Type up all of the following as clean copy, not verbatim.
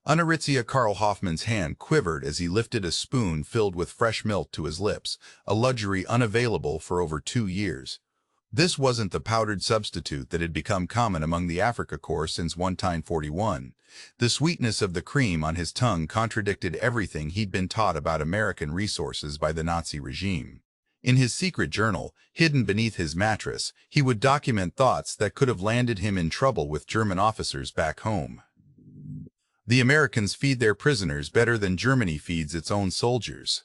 Unaritzia Karl Hoffman's hand quivered as he lifted a spoon filled with fresh milk to his lips, a luxury unavailable for over 2 years. This wasn't the powdered substitute that had become common among the Afrika Korps since 1941. The sweetness of the cream on his tongue contradicted everything he'd been taught about American resources by the Nazi regime. In his secret journal, hidden beneath his mattress, he would document thoughts that could have landed him in trouble with German officers back home. The Americans feed their prisoners better than Germany feeds its own soldiers.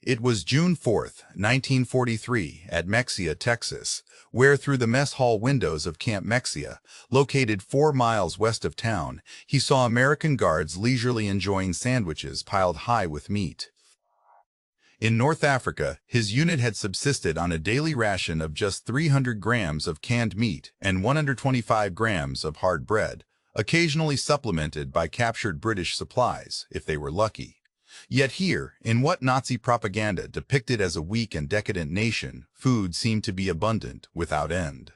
It was June 4, 1943, at Mexia, Texas, where through the mess hall windows of Camp Mexia, located 4 miles west of town, he saw American guards leisurely enjoying sandwiches piled high with meat. In North Africa, his unit had subsisted on a daily ration of just 300 grams of canned meat and 125 grams of hard bread, occasionally supplemented by captured British supplies, if they were lucky. Yet here, in what Nazi propaganda depicted as a weak and decadent nation, food seemed to be abundant without end.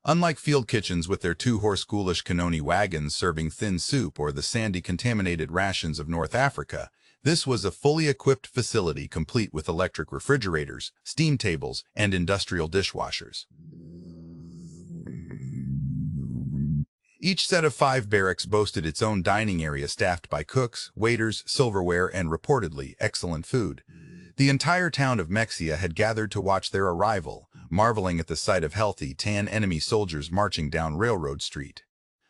Unlike field kitchens with their 2-horse ghoulish cannoni wagons serving thin soup or the sandy contaminated rations of North Africa, this was a fully equipped facility complete with electric refrigerators, steam tables, and industrial dishwashers. Each set of 5 barracks boasted its own dining area staffed by cooks, waiters, silverware, and reportedly excellent food. The entire town of Mexia had gathered to watch their arrival, marveling at the sight of healthy, tan enemy soldiers marching down Railroad Street.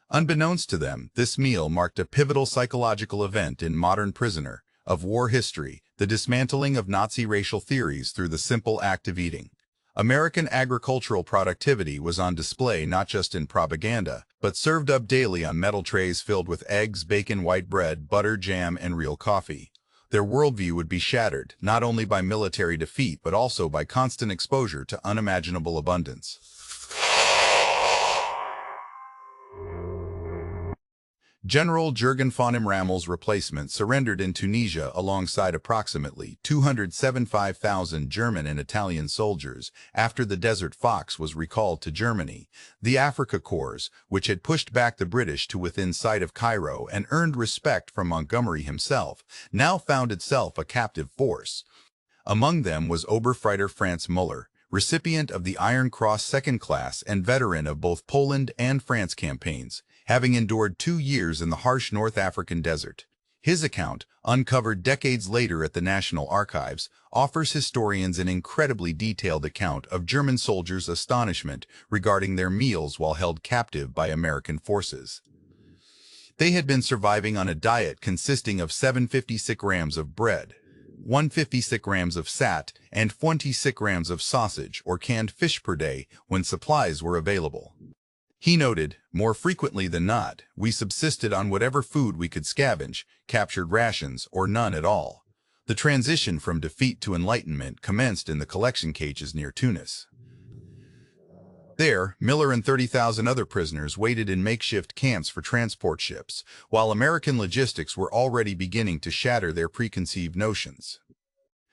Unbeknownst to them, this meal marked a pivotal psychological event in modern prisoner of war history, the dismantling of Nazi racial theories through the simple act of eating. American agricultural productivity was on display not just in propaganda, but served up daily on metal trays filled with eggs, bacon, white bread, butter, jam, and real coffee. Their worldview would be shattered, not only by military defeat but also by constant exposure to unimaginable abundance. General Jürgen von Rammel's replacement surrendered in Tunisia alongside approximately 275,000 German and Italian soldiers after the Desert Fox was recalled to Germany. The Afrika Korps, which had pushed back the British to within sight of Cairo and earned respect from Montgomery himself, now found itself a captive force. Among them was Oberfreiter Franz Müller, recipient of the Iron Cross Second Class and veteran of both Poland and France campaigns, having endured 2 years in the harsh North African desert. His account, uncovered decades later at the National Archives, offers historians an incredibly detailed account of German soldiers' astonishment regarding their meals while held captive by American forces. They had been surviving on a diet consisting of 756 grams of bread, 156 grams of sat, and 26 grams of sausage or canned fish per day when supplies were available. He noted, more frequently than not, we subsisted on whatever food we could scavenge, captured rations, or none at all. The transition from defeat to enlightenment commenced in the collection cages near Tunis. There, Müller and 30,000 other prisoners waited in makeshift camps for transport ships, while American logistics were already beginning to shatter their preconceived notions.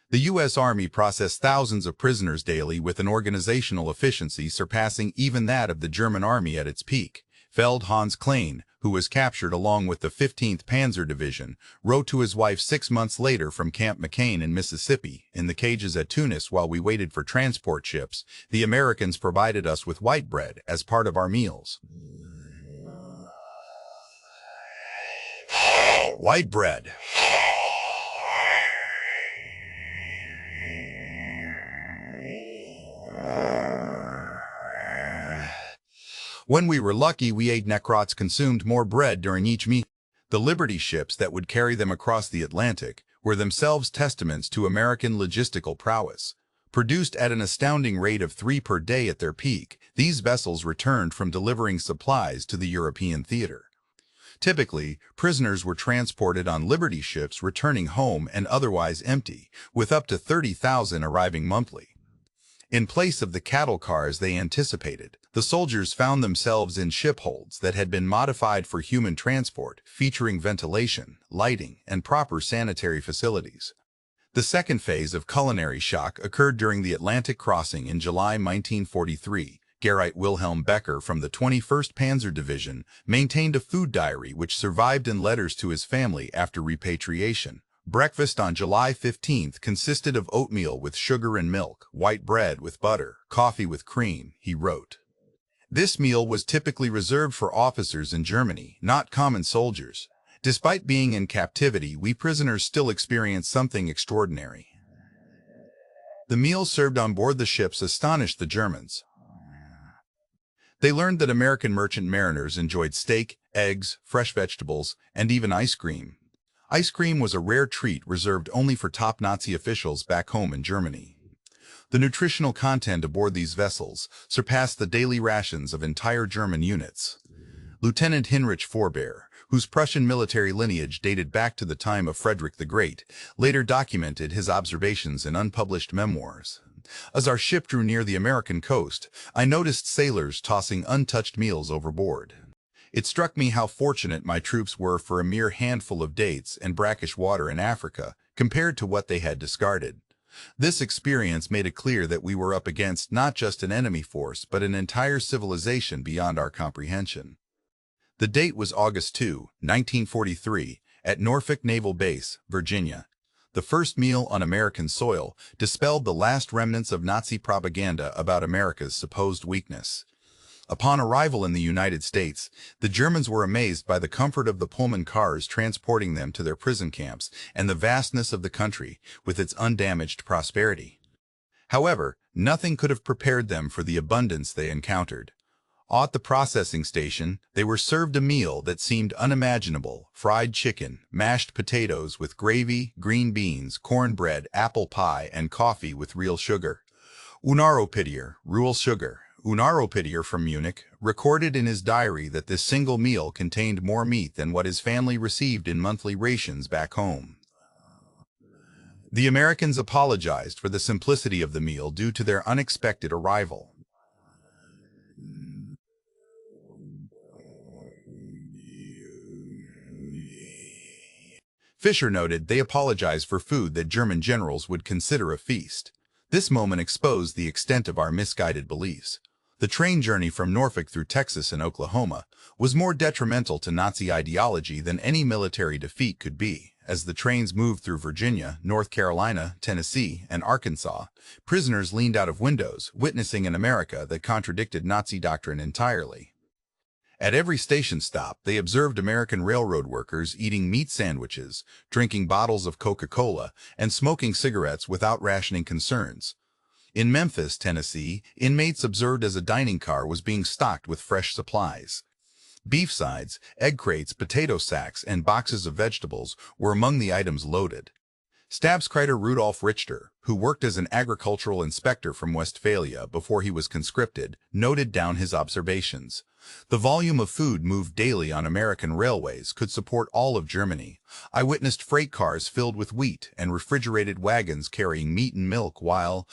The U.S. Army processed thousands of prisoners daily with an organizational efficiency surpassing even that of the German Army at its peak. Feld Hans Klein, who was captured along with the 15th Panzer Division, wrote to his wife 6 months later from Camp McCain in Mississippi, "In the cages at Tunis while we waited for transport ships, the Americans provided us with white bread as part of our meals." White bread. When we were lucky, we ate necrots consumed more bread during each meal. The Liberty ships that would carry them across the Atlantic were themselves testaments to American logistical prowess. Produced at an astounding rate of 3 per day at their peak, these vessels returned from delivering supplies to the European theater. Typically, prisoners were transported on Liberty ships returning home and otherwise empty, with up to 30,000 arriving monthly. In place of the cattle cars they anticipated, the soldiers found themselves in ship holds that had been modified for human transport, featuring ventilation, lighting, and proper sanitary facilities. The second phase of culinary shock occurred during the Atlantic crossing in July 1943. Gerrit Wilhelm Becker from the 21st Panzer Division maintained a food diary which survived in letters to his family after repatriation. Breakfast on July 15th consisted of oatmeal with sugar and milk, white bread with butter, coffee with cream, he wrote. This meal was typically reserved for officers in Germany, not common soldiers. Despite being in captivity, we prisoners still experienced something extraordinary. The meals served on board the ships astonished the Germans. They learned that American merchant mariners enjoyed steak, eggs, fresh vegetables, and even ice cream. Ice cream was a rare treat reserved only for top Nazi officials back home in Germany. The nutritional content aboard these vessels surpassed the daily rations of entire German units. Lieutenant Heinrich Vorbeer, whose Prussian military lineage dated back to the time of Frederick the Great, later documented his observations in unpublished memoirs. As our ship drew near the American coast, I noticed sailors tossing untouched meals overboard. It struck me how fortunate my troops were for a mere handful of dates and brackish water in Africa compared to what they had discarded. This experience made it clear that we were up against not just an enemy force but an entire civilization beyond our comprehension. The date was August 2, 1943, at Norfolk Naval Base, Virginia. The first meal on American soil dispelled the last remnants of Nazi propaganda about America's supposed weakness. Upon arrival in the United States, the Germans were amazed by the comfort of the Pullman cars transporting them to their prison camps and the vastness of the country with its undamaged prosperity. However, nothing could have prepared them for the abundance they encountered. At the processing station, they were served a meal that seemed unimaginable: fried chicken, mashed potatoes with gravy, green beans, cornbread, apple pie, and coffee with real sugar. Unaropitier, real sugar. Unaropitier from Munich recorded in his diary that this single meal contained more meat than what his family received in monthly rations back home. The Americans apologized for the simplicity of the meal due to their unexpected arrival. Fisher noted they apologized for food that German generals would consider a feast. This moment exposed the extent of our misguided beliefs. The train journey from Norfolk through Texas and Oklahoma was more detrimental to Nazi ideology than any military defeat could be. As the trains moved through Virginia, North Carolina, Tennessee, and Arkansas, prisoners leaned out of windows, witnessing an America that contradicted Nazi doctrine entirely. At every station stop, they observed American railroad workers eating meat sandwiches, drinking bottles of Coca-Cola, and smoking cigarettes without rationing concerns. In Memphis, Tennessee, inmates observed as a dining car was being stocked with fresh supplies. Beef sides, egg crates, potato sacks, and boxes of vegetables were among the items loaded. Stabskreiter Rudolf Richter, who worked as an agricultural inspector from Westphalia before he was conscripted, noted down his observations. The volume of food moved daily on American railways could support all of Germany. I witnessed freight cars filled with wheat and refrigerated wagons carrying meat and milk, while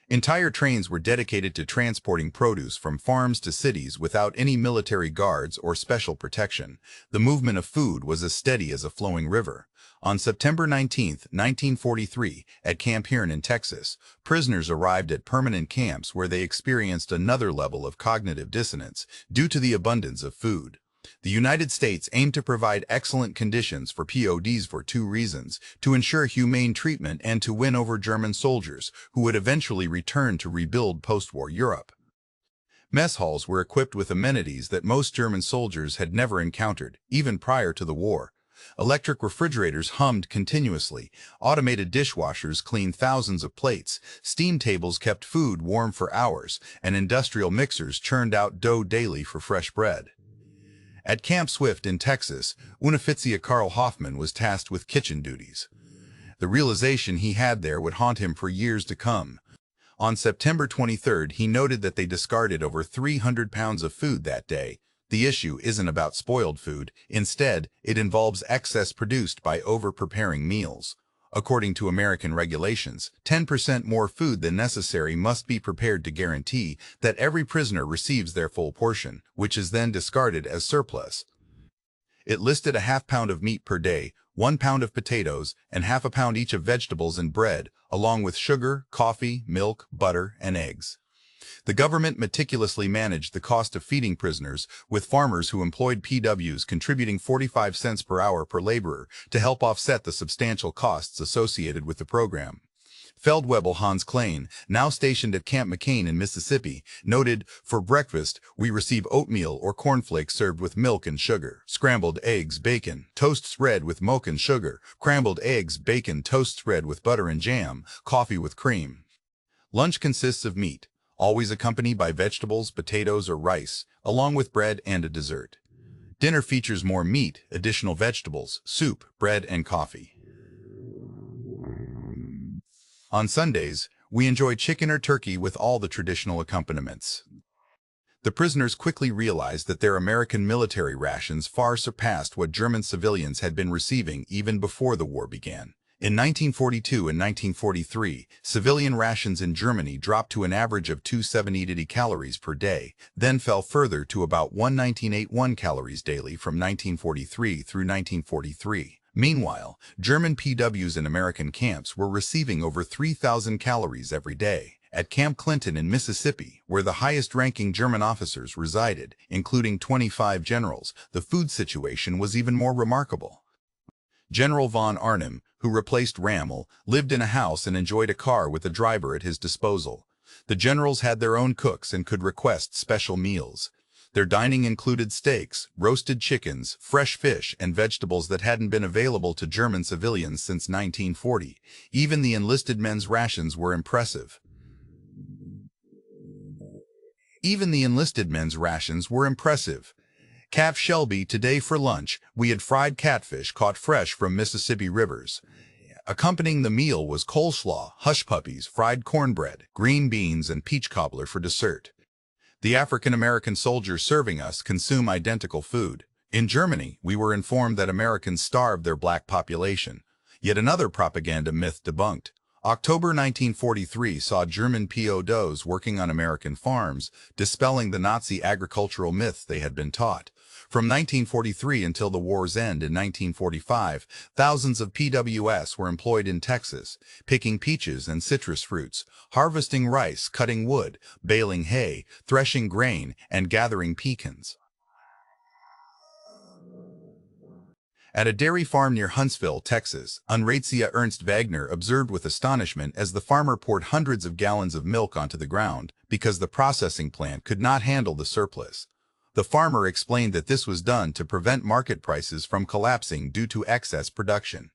entire trains were dedicated to transporting produce from farms to cities without any military guards or special protection. The movement of food was as steady as a flowing river. On September 19, 1943, at Camp Hearn in Texas, prisoners arrived at permanent camps where they experienced another level of cognitive dissonance due to the abundance of food. The United States aimed to provide excellent conditions for POWs for two reasons: to ensure humane treatment and to win over German soldiers who would eventually return to rebuild post-war Europe. Mess halls were equipped with amenities that most German soldiers had never encountered, even prior to the war. Electric refrigerators hummed continuously, automated dishwashers cleaned thousands of plates, steam tables kept food warm for hours, and industrial mixers churned out dough daily for fresh bread. At Camp Swift in Texas, Unteroffizier Karl Hoffman was tasked with kitchen duties. The realization he had there would haunt him for years to come. On September 23rd, he noted that they discarded over 300 pounds of food that day. The issue isn't about spoiled food. Instead, it involves excess produced by over-preparing meals. According to American regulations, 10% more food than necessary must be prepared to guarantee that every prisoner receives their full portion, which is then discarded as surplus. It listed a half pound of meat per day, 1 pound of potatoes, and half a pound each of vegetables and bread, along with sugar, coffee, milk, butter, and eggs. The government meticulously managed the cost of feeding prisoners, with farmers who employed PWs contributing 45 cents per hour per laborer to help offset the substantial costs associated with the program. Feldwebel Hans Klein, now stationed at Camp McCain in Mississippi, noted, "For breakfast, we receive oatmeal or cornflakes served with milk and sugar, scrambled eggs, bacon, toast spread with milk and sugar, scrambled eggs, bacon, toast spread with butter and jam, coffee with cream." Lunch consists of meat, always accompanied by vegetables, potatoes, or rice, along with bread and a dessert. Dinner features more meat, additional vegetables, soup, bread, and coffee. On Sundays, we enjoy chicken or turkey with all the traditional accompaniments. The prisoners quickly realized that their American military rations far surpassed what German civilians had been receiving even before the war began. In 1942 and 1943, civilian rations in Germany dropped to an average of 270 calories per day, then fell further to about 119.81 calories daily from 1943 through 1943. Meanwhile, German PWs in American camps were receiving over 3,000 calories every day. At Camp Clinton in Mississippi, where the highest-ranking German officers resided, including 25 generals, the food situation was even more remarkable. General von Arnim, who replaced Rommel, lived in a house and enjoyed a car with a driver at his disposal. The generals had their own cooks and could request special meals. Their dining included steaks, roasted chickens, fresh fish, and vegetables that hadn't been available to German civilians since 1940. Even the enlisted men's rations were impressive. Cap Shelby, today for lunch, we had fried catfish caught fresh from Mississippi rivers. Accompanying the meal was coleslaw, hush puppies, fried cornbread, green beans, and peach cobbler for dessert. The African-American soldiers serving us consume identical food. In Germany, we were informed that Americans starved their black population. Yet another propaganda myth debunked. October 1943 saw German POWs working on American farms, dispelling the Nazi agricultural myths they had been taught. From 1943 until the war's end in 1945, thousands of PWS were employed in Texas, picking peaches and citrus fruits, harvesting rice, cutting wood, baling hay, threshing grain, and gathering pecans. At a dairy farm near Huntsville, Texas, Unratia Ernst Wagner observed with astonishment as the farmer poured hundreds of gallons of milk onto the ground because the processing plant could not handle the surplus. The farmer explained that this was done to prevent market prices from collapsing due to excess production.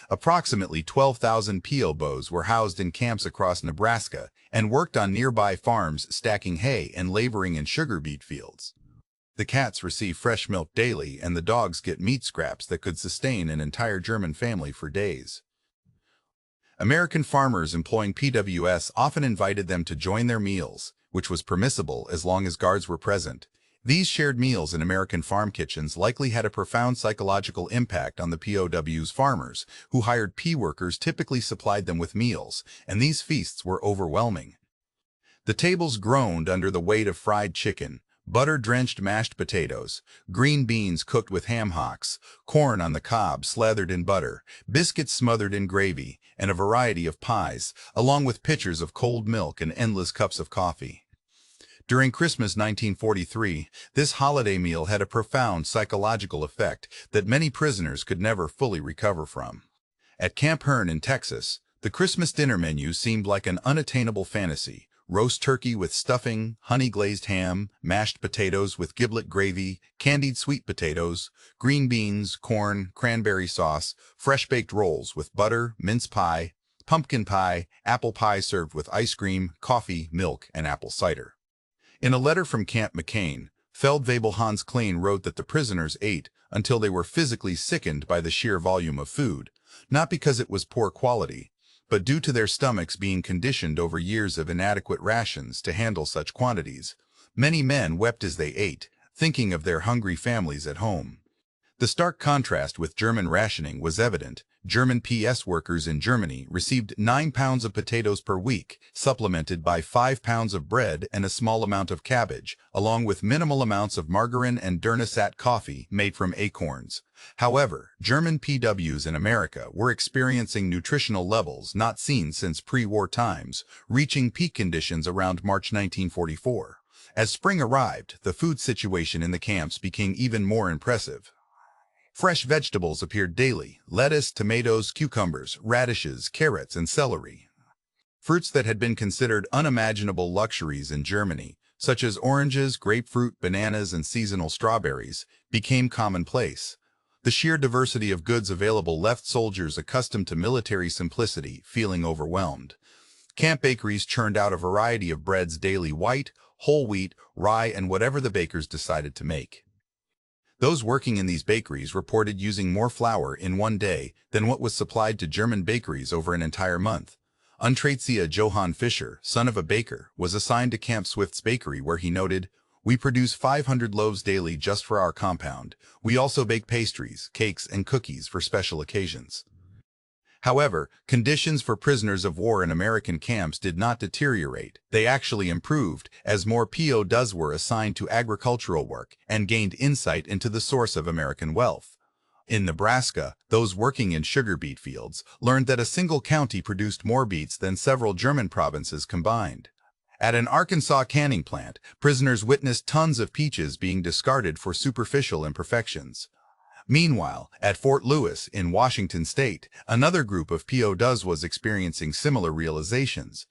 Approximately 12,000 POWs were housed in camps across Nebraska and worked on nearby farms stacking hay and laboring in sugar beet fields. The cats receive fresh milk daily, and the dogs get meat scraps that could sustain an entire German family for days. American farmers employing PWS often invited them to join their meals, which was permissible as long as guards were present. These shared meals in American farm kitchens likely had a profound psychological impact on the POWs. Farmers, who hired P-workers, typically supplied them with meals, and these feasts were overwhelming. The tables groaned under the weight of fried chicken, butter-drenched mashed potatoes, green beans cooked with ham hocks, corn on the cob slathered in butter, biscuits smothered in gravy, and a variety of pies, along with pitchers of cold milk and endless cups of coffee. During Christmas 1943, this holiday meal had a profound psychological effect that many prisoners could never fully recover from. At Camp Hearn in Texas, the Christmas dinner menu seemed like an unattainable fantasy. Roast turkey with stuffing, honey-glazed ham, mashed potatoes with giblet gravy, candied sweet potatoes, green beans, corn, cranberry sauce, fresh-baked rolls with butter, mince pie, pumpkin pie, apple pie served with ice cream, coffee, milk, and apple cider. In a letter from Camp McCain, Feldwebel Hans Klein wrote that the prisoners ate until they were physically sickened by the sheer volume of food, not because it was poor quality, but due to their stomachs being conditioned over years of inadequate rations to handle such quantities. Many men wept as they ate, thinking of their hungry families at home. The stark contrast with German rationing was evident. German PS workers in Germany received 9 pounds of potatoes per week, supplemented by 5 pounds of bread and a small amount of cabbage, along with minimal amounts of margarine and Durnasat coffee made from acorns. However, German PWs in America were experiencing nutritional levels not seen since pre-war times, reaching peak conditions around March 1944. As spring arrived, the food situation in the camps became even more impressive. Fresh vegetables appeared daily: lettuce, tomatoes, cucumbers, radishes, carrots, and celery. Fruits that had been considered unimaginable luxuries in Germany, such as oranges, grapefruit, bananas, and seasonal strawberries, became commonplace. The sheer diversity of goods available left soldiers accustomed to military simplicity feeling overwhelmed. Camp bakeries churned out a variety of breads daily: white, whole wheat, rye, and whatever the bakers decided to make. Those working in these bakeries reported using more flour in one day than what was supplied to German bakeries over an entire month. Untraitsia Johann Fischer, son of a baker, was assigned to Camp Swift's bakery, where he noted, "We produce 500 loaves daily just for our compound. We also bake pastries, cakes, and cookies for special occasions." However, conditions for prisoners of war in American camps did not deteriorate. They actually improved, as more POWs were assigned to agricultural work and gained insight into the source of American wealth. In Nebraska, those working in sugar beet fields learned that a single county produced more beets than several German provinces combined. At an Arkansas canning plant, prisoners witnessed tons of peaches being discarded for superficial imperfections. Meanwhile, at Fort Lewis in Washington state, another group of POWs was experiencing similar realizations.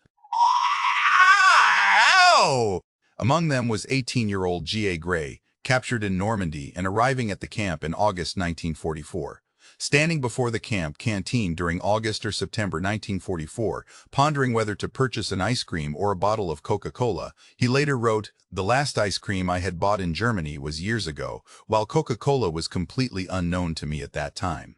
Among them was 18-year-old G.A. Gray, captured in Normandy and arriving at the camp in August 1944. Standing before the camp canteen during August or September 1944, pondering whether to purchase an ice cream or a bottle of Coca-Cola, he later wrote, "The last ice cream I had bought in Germany was years ago, while Coca-Cola was completely unknown to me at that time.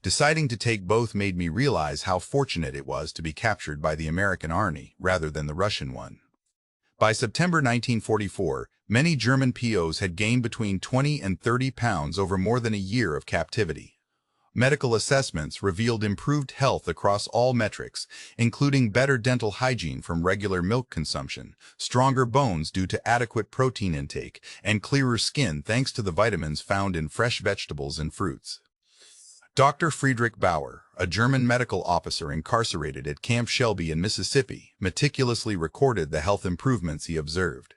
Deciding to take both made me realize how fortunate it was to be captured by the American army rather than the Russian one." By September 1944, many German POWs had gained between 20 and 30 pounds over more than a year of captivity. Medical assessments revealed improved health across all metrics, including better dental hygiene from regular milk consumption, stronger bones due to adequate protein intake, and clearer skin thanks to the vitamins found in fresh vegetables and fruits. Dr. Friedrich Bauer, a German medical officer incarcerated at Camp Shelby in Mississippi, meticulously recorded the health improvements he observed.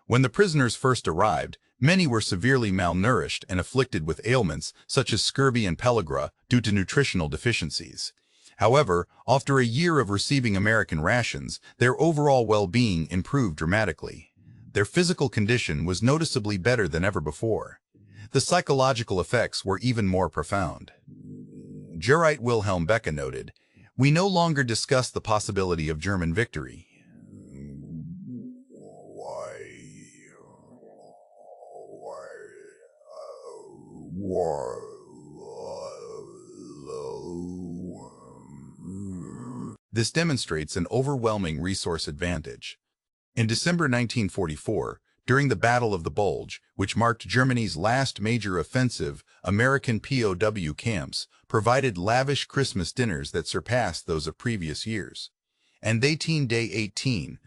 When the prisoners first arrived, many were severely malnourished and afflicted with ailments such as scurvy and pellagra due to nutritional deficiencies. However, after a year of receiving American rations, their overall well-being improved dramatically. Their physical condition was noticeably better than ever before. The psychological effects were even more profound. Jurite Wilhelm Becker noted, "We no longer discuss the possibility of German victory. This demonstrates an overwhelming resource advantage." In December 1944, during the Battle of the Bulge, which marked Germany's last major offensive, American POW camps provided lavish Christmas dinners that surpassed those of previous years. And Day 18,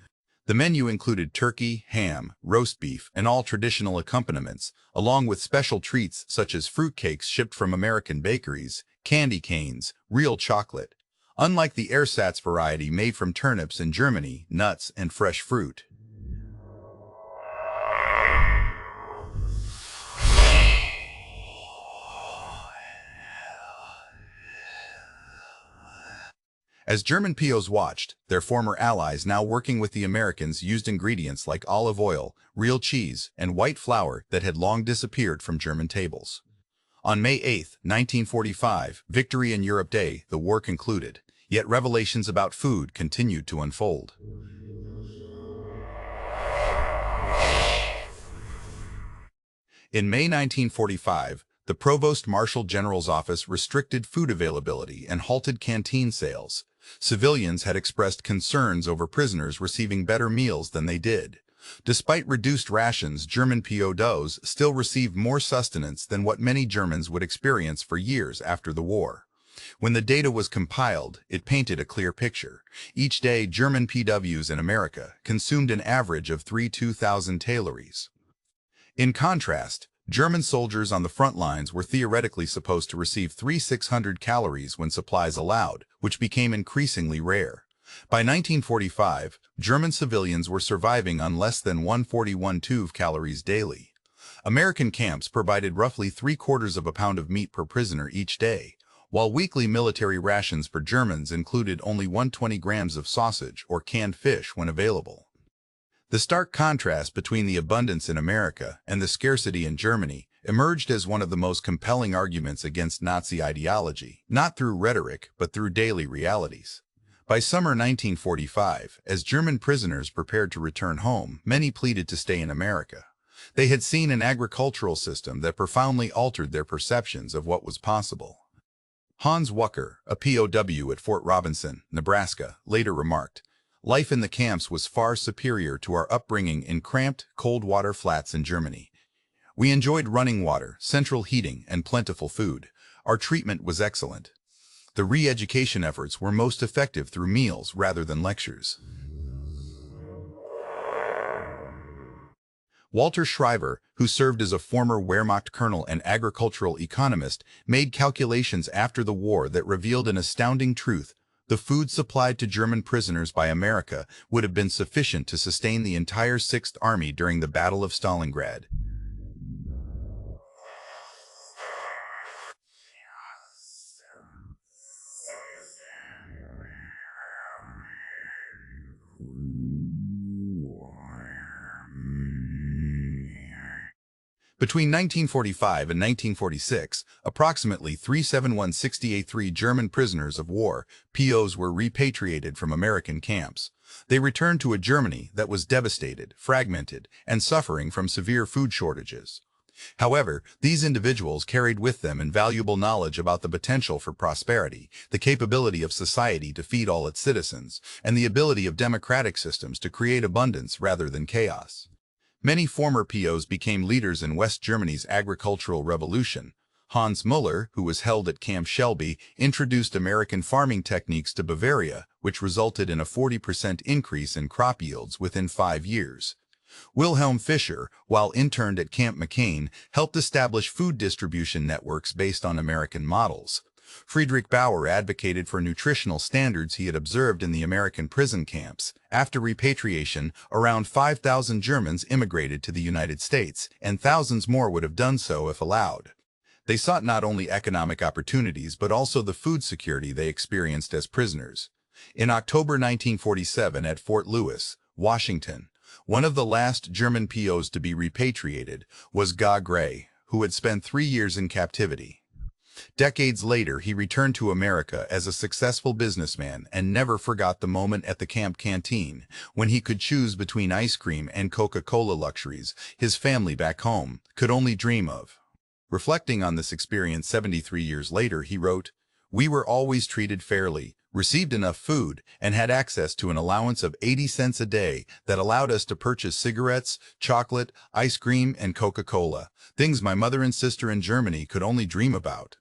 the menu included turkey, ham, roast beef, and all traditional accompaniments, along with special treats such as fruitcakes shipped from American bakeries, candy canes, real chocolate. Unlike the ersatz variety made from turnips in Germany, nuts, and fresh fruit. As German POWs watched, their former allies now working with the Americans used ingredients like olive oil, real cheese, and white flour that had long disappeared from German tables. On May 8, 1945, Victory in Europe Day, the war concluded, yet revelations about food continued to unfold. In May 1945, the Provost Marshal General's office restricted food availability and halted canteen sales. Civilians had expressed concerns over prisoners receiving better meals than they did. Despite reduced rations, German POWs still received more sustenance than what many Germans would experience for years after the war. When the data was compiled, it painted a clear picture. Each day, German POWs in America consumed an average of 2,000 calories. In contrast, German soldiers on the front lines were theoretically supposed to receive 3,600 calories when supplies allowed, which became increasingly rare. By 1945, German civilians were surviving on less than 141 calories daily. American camps provided roughly 3/4 of a pound of meat per prisoner each day, while weekly military rations for Germans included only 120 grams of sausage or canned fish when available. The stark contrast between the abundance in America and the scarcity in Germany emerged as one of the most compelling arguments against Nazi ideology, not through rhetoric but through daily realities. By summer 1945, as German prisoners prepared to return home, many pleaded to stay in America. They had seen an agricultural system that profoundly altered their perceptions of what was possible. Hans Wucker, a POW at Fort Robinson, Nebraska, later remarked, "Life in the camps was far superior to our upbringing in cramped, cold water flats in Germany. We enjoyed running water, central heating, and plentiful food. Our treatment was excellent. The re-education efforts were most effective through meals rather than lectures." Walter Schreiber, who served as a former Wehrmacht colonel and agricultural economist, made calculations after the war that revealed an astounding truth. The food supplied to German prisoners by America would have been sufficient to sustain the entire Sixth Army during the Battle of Stalingrad. Between 1945 and 1946, approximately 371,683 German prisoners of war, POs, were repatriated from American camps. They returned to a Germany that was devastated, fragmented, and suffering from severe food shortages. However, these individuals carried with them invaluable knowledge about the potential for prosperity, the capability of society to feed all its citizens, and the ability of democratic systems to create abundance rather than chaos. Many former POs became leaders in West Germany's agricultural revolution. Hans Müller, who was held at Camp Shelby, introduced American farming techniques to Bavaria, which resulted in a 40% increase in crop yields within 5 years. Wilhelm Fischer, while interned at Camp McCain, helped establish food distribution networks based on American models. Friedrich Bauer advocated for nutritional standards he had observed in the American prison camps. After repatriation, around 5,000 Germans immigrated to the United States, and thousands more would have done so if allowed. They sought not only economic opportunities but also the food security they experienced as prisoners. In October 1947 at Fort Lewis, Washington, one of the last German POs to be repatriated was Guy Gray, who had spent 3 years in captivity. Decades later, he returned to America as a successful businessman and never forgot the moment at the camp canteen when he could choose between ice cream and Coca-Cola, luxuries his family back home could only dream of. Reflecting on this experience 73 years later, he wrote, "We were always treated fairly, received enough food, and had access to an allowance of 80 cents a day that allowed us to purchase cigarettes, chocolate, ice cream, and Coca-Cola, things my mother and sister in Germany could only dream about."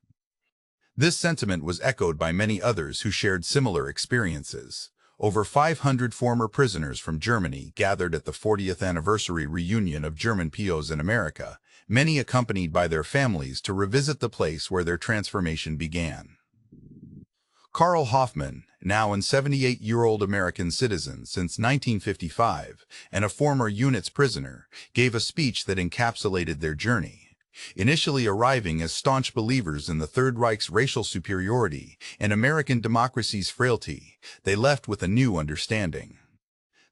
This sentiment was echoed by many others who shared similar experiences. Over 500 former prisoners from Germany gathered at the 40th anniversary reunion of German POs in America, many accompanied by their families to revisit the place where their transformation began. Karl Hoffman, now an 78-year-old American citizen since 1955 and a former unit's prisoner, gave a speech that encapsulated their journey. Initially arriving as staunch believers in the Third Reich's racial superiority and American democracy's frailty, they left with a new understanding.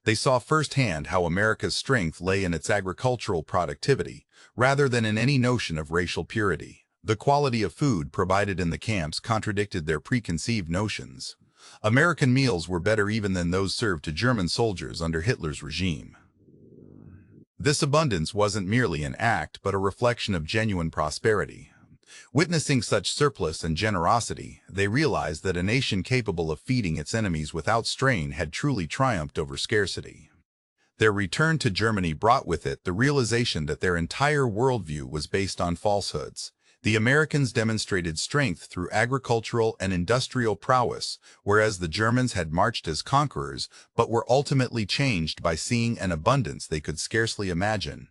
They saw firsthand how America's strength lay in its agricultural productivity, rather than in any notion of racial purity. The quality of food provided in the camps contradicted their preconceived notions. American meals were better even than those served to German soldiers under Hitler's regime. This abundance wasn't merely an act, but a reflection of genuine prosperity. Witnessing such surplus and generosity, they realized that a nation capable of feeding its enemies without strain had truly triumphed over scarcity. Their return to Germany brought with it the realization that their entire worldview was based on falsehoods. The Americans demonstrated strength through agricultural and industrial prowess, whereas the Germans had marched as conquerors, but were ultimately changed by seeing an abundance they could scarcely imagine.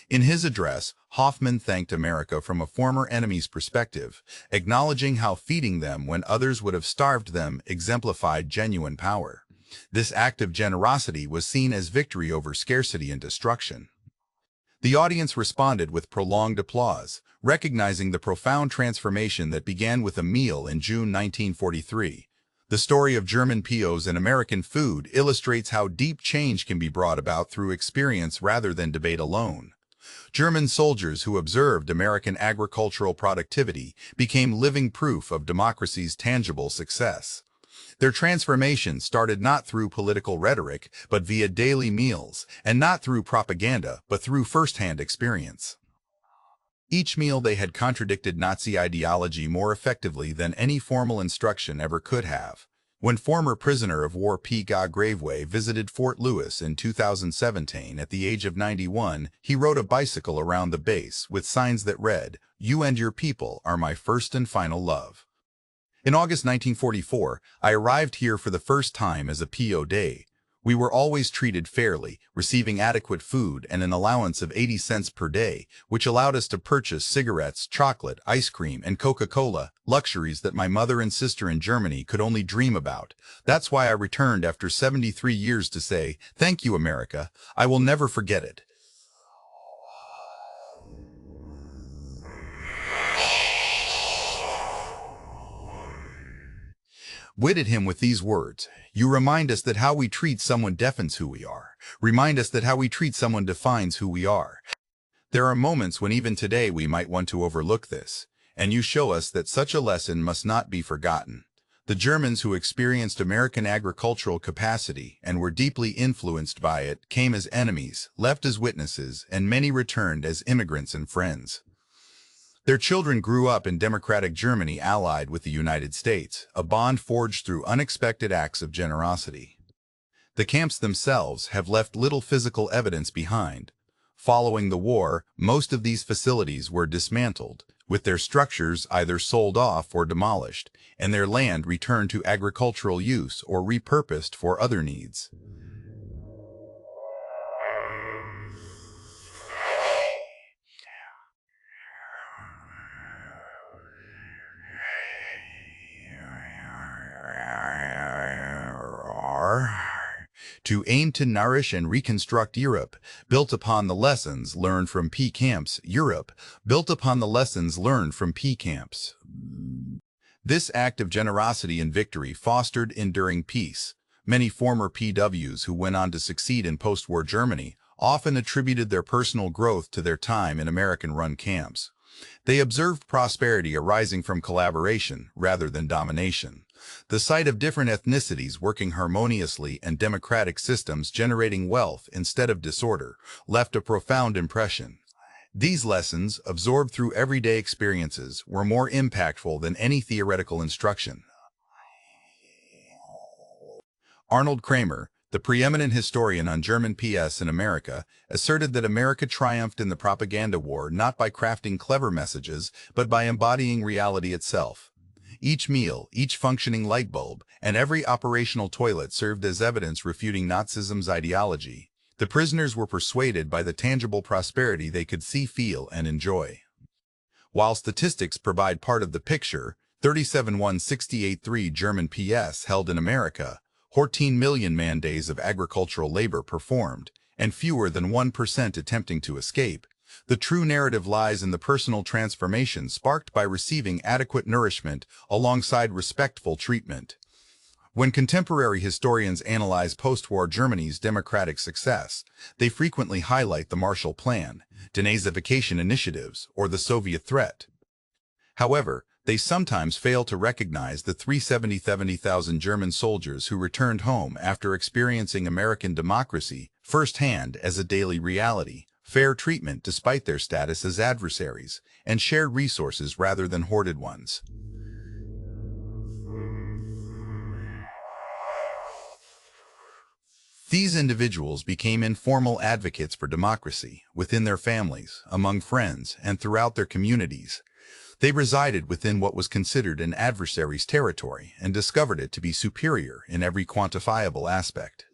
In his address, Hoffman thanked America from a former enemy's perspective, acknowledging how feeding them when others would have starved them exemplified genuine power. This act of generosity was seen as victory over scarcity and destruction. The audience responded with prolonged applause, recognizing the profound transformation that began with a meal in June 1943. The story of German POWs and American food illustrates how deep change can be brought about through experience rather than debate alone. German soldiers who observed American agricultural productivity became living proof of democracy's tangible success. Their transformation started not through political rhetoric, but via daily meals, and not through propaganda, but through first-hand experience. Each meal they had contradicted Nazi ideology more effectively than any formal instruction ever could have. When former prisoner of war P.G. Graveway visited Fort Lewis in 2017 at the age of 91, he rode a bicycle around the base with signs that read, "You and your people are my first and final love." In August 1944, I arrived here for the first time as a PO day. We were always treated fairly, receiving adequate food and an allowance of 80 cents per day, which allowed us to purchase cigarettes, chocolate, ice cream, and Coca-Cola, luxuries that my mother and sister in Germany could only dream about. That's why I returned after 73 years to say, "Thank you, America. I will never forget it." Witted him with these words, "You remind us that how we treat someone deafens who we are. Remind us that how we treat someone defines who we are. There are moments when even today we might want to overlook this, and you show us that such a lesson must not be forgotten." The Germans who experienced American agricultural capacity and were deeply influenced by it came as enemies, left as witnesses, and many returned as immigrants and friends. Their children grew up in democratic Germany allied with the United States, a bond forged through unexpected acts of generosity. The camps themselves have left little physical evidence behind. Following the war, most of these facilities were dismantled, with their structures either sold off or demolished, and their land returned to agricultural use or repurposed for other needs. To aim to nourish and reconstruct Europe, built upon the lessons learned from P camps. Europe, built upon the lessons learned from P camps. This act of generosity and victory fostered enduring peace. Many former PWs who went on to succeed in post-war Germany often attributed their personal growth to their time in American-run camps. They observed prosperity arising from collaboration rather than domination. The sight of different ethnicities working harmoniously and democratic systems generating wealth instead of disorder left a profound impression. These lessons, absorbed through everyday experiences, were more impactful than any theoretical instruction. Arnold Kramer, the preeminent historian on German PS in America, asserted that America triumphed in the propaganda war not by crafting clever messages, but by embodying reality itself. Each meal, each functioning light bulb, and every operational toilet served as evidence refuting Nazism's ideology. The prisoners were persuaded by the tangible prosperity they could see, feel, and enjoy. While statistics provide part of the picture, 37,168.3 German PS held in America, 14 million man-days of agricultural labor performed, and fewer than 1% attempting to escape. The true narrative lies in the personal transformation sparked by receiving adequate nourishment alongside respectful treatment. When contemporary historians analyze post-war Germany's democratic success, they frequently highlight the Marshall Plan, denazification initiatives, or the Soviet threat. However, they sometimes fail to recognize the 370,000 German soldiers who returned home after experiencing American democracy firsthand as a daily reality, fair treatment despite their status as adversaries, and shared resources rather than hoarded ones. These individuals became informal advocates for democracy within their families, among friends, and throughout their communities. They resided within what was considered an adversary's territory and discovered it to be superior in every quantifiable aspect.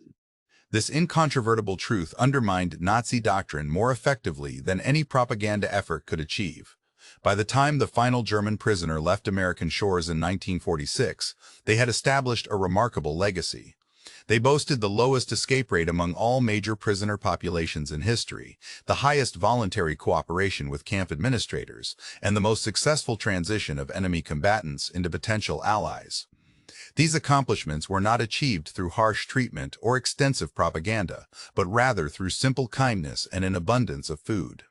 This incontrovertible truth undermined Nazi doctrine more effectively than any propaganda effort could achieve. By the time the final German prisoner left American shores in 1946, they had established a remarkable legacy. They boasted the lowest escape rate among all major prisoner populations in history, the highest voluntary cooperation with camp administrators, and the most successful transition of enemy combatants into potential allies. These accomplishments were not achieved through harsh treatment or extensive propaganda, but rather through simple kindness and an abundance of food.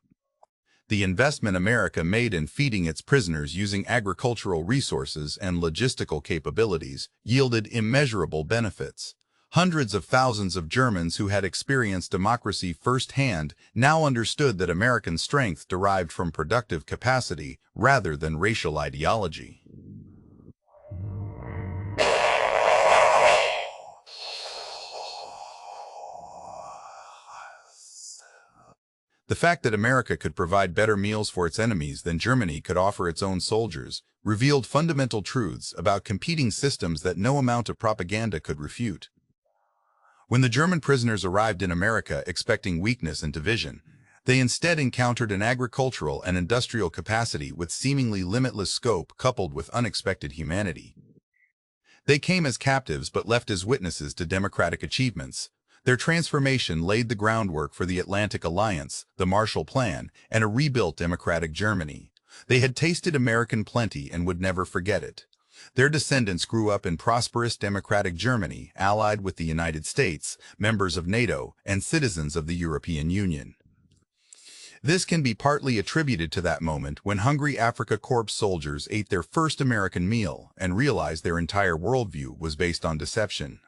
The investment America made in feeding its prisoners using agricultural resources and logistical capabilities yielded immeasurable benefits. Hundreds of thousands of Germans who had experienced democracy firsthand now understood that American strength derived from productive capacity rather than racial ideology. The fact that America could provide better meals for its enemies than Germany could offer its own soldiers revealed fundamental truths about competing systems that no amount of propaganda could refute. When the German prisoners arrived in America expecting weakness and division, they instead encountered an agricultural and industrial capacity with seemingly limitless scope coupled with unexpected humanity. They came as captives but left as witnesses to democratic achievements. Their transformation laid the groundwork for the Atlantic Alliance, the Marshall Plan, and a rebuilt democratic Germany. They had tasted American plenty and would never forget it. Their descendants grew up in prosperous democratic Germany, allied with the United States, members of NATO, and citizens of the European Union. This can be partly attributed to that moment when hungry Afrika Korps soldiers ate their first American meal and realized their entire worldview was based on deception.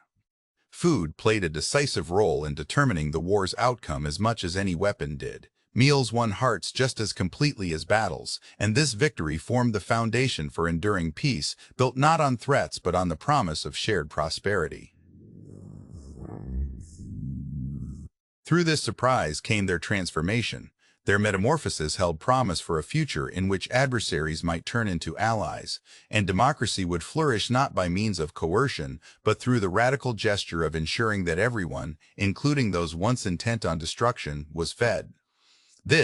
Food played a decisive role in determining the war's outcome as much as any weapon did. Meals won hearts just as completely as battles, and this victory formed the foundation for enduring peace, built not on threats but on the promise of shared prosperity. Through this surprise came their transformation. Their metamorphosis held promise for a future in which adversaries might turn into allies, and democracy would flourish not by means of coercion, but through the radical gesture of ensuring that everyone, including those once intent on destruction, was fed.